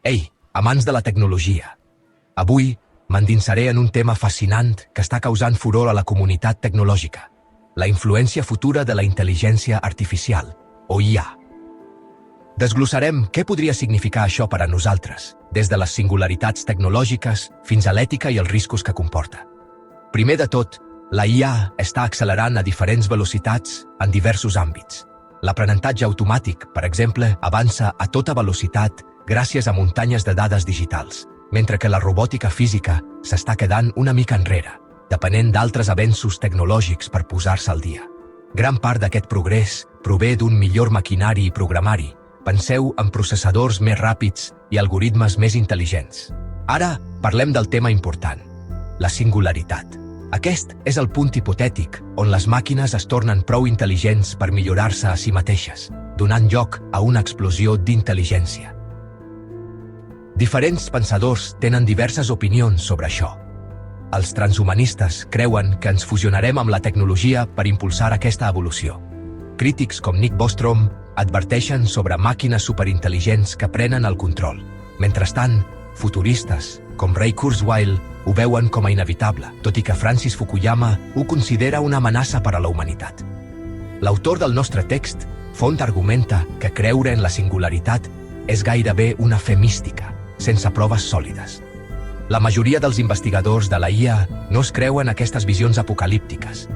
Ei, amants de la tecnologia! Avui m'endinsaré en un tema fascinant que està causant furor a la comunitat tecnològica: la influència futura de la intel·ligència artificial, o IA. Desglossarem què podria significar això per a nosaltres, des de les singularitats tecnològiques fins a l'ètica i els riscos que comporta. Primer de tot, la IA està accelerant a diferents velocitats en diversos àmbits. L'aprenentatge automàtic, per exemple, avança a tota velocitat gràcies a muntanyes de dades digitals, mentre que la robòtica física s'està quedant una mica enrere, depenent d'altres avenços tecnològics per posar-se al dia. Gran part d'aquest progrés prové d'un millor maquinari i programari. Penseu en processadors més ràpids i algoritmes més intel·ligents. Ara parlem del tema important: la singularitat. Aquest és el punt hipotètic on les màquines es tornen prou intel·ligents per millorar-se a si mateixes, donant lloc a una explosió d'intel·ligència. Diferents pensadors tenen diverses opinions sobre això. Els transhumanistes creuen que ens fusionarem amb la tecnologia per impulsar aquesta evolució. Crítics com Nick Bostrom adverteixen sobre màquines superintel·ligents que prenen el control. Mentrestant, futuristes com Ray Kurzweil ho veuen com a inevitable, tot i que Francis Fukuyama ho considera una amenaça per a la humanitat. L'autor del nostre text, Font, argumenta que creure en la singularitat és gairebé una fe mística, sense proves sòlides. La majoria dels investigadors de la IA no es creuen aquestes visions apocalíptiques.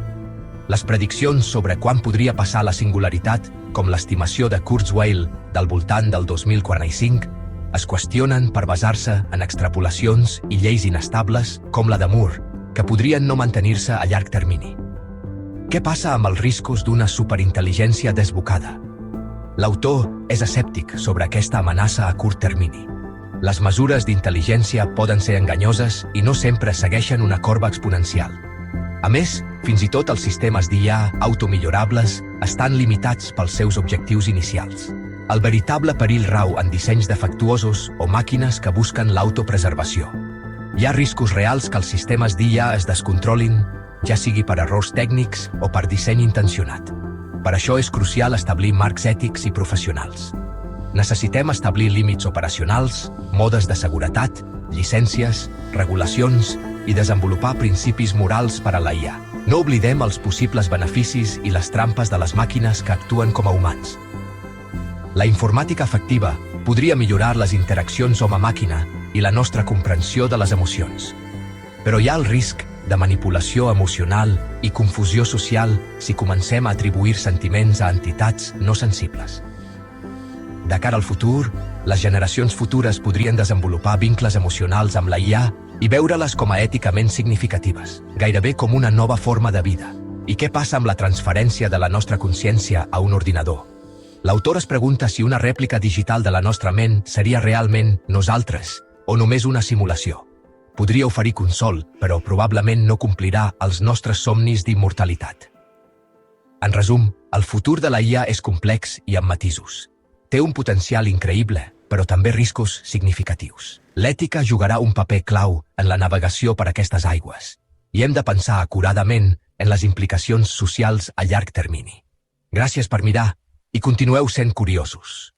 Les prediccions sobre quan podria passar la singularitat, com l'estimació de Kurzweil del voltant del 2045, es qüestionen per basar-se en extrapolacions i lleis inestables, com la de Moore, que podrien no mantenir-se a llarg termini. Què passa amb els riscos d'una superintel·ligència desbocada? L'autor és escèptic sobre aquesta amenaça a curt termini. Les mesures d'intel·ligència poden ser enganyoses i no sempre segueixen una corba exponencial. A més, fins i tot els sistemes d'IA automillorables estan limitats pels seus objectius inicials. El veritable perill rau en dissenys defectuosos o màquines que busquen l'autopreservació. Hi ha riscos reals que els sistemes d'IA es descontrolin, ja sigui per errors tècnics o per disseny intencionat. Per això és crucial establir marcs ètics i professionals. Necessitem establir límits operacionals, modes de seguretat, llicències, regulacions i desenvolupar principis morals per a la IA. No oblidem els possibles beneficis i les trampes de les màquines que actuen com a humans. La informàtica efectiva podria millorar les interaccions home-màquina i la nostra comprensió de les emocions. Però hi ha el risc de manipulació emocional i confusió social si comencem a atribuir sentiments a entitats no sensibles. De cara al futur, les generacions futures podrien desenvolupar vincles emocionals amb la IA i veure-les com a èticament significatives, gairebé com una nova forma de vida. I què passa amb la transferència de la nostra consciència a un ordinador? L'autor es pregunta si una rèplica digital de la nostra ment seria realment nosaltres o només una simulació. Podria oferir consol, però probablement no complirà els nostres somnis d'immortalitat. En resum, el futur de la IA és complex i amb matisos. Té un potencial increïble, però també riscos significatius. L'ètica jugarà un paper clau en la navegació per aquestes aigües, i hem de pensar acuradament en les implicacions socials a llarg termini. Gràcies per mirar, i continueu sent curiosos.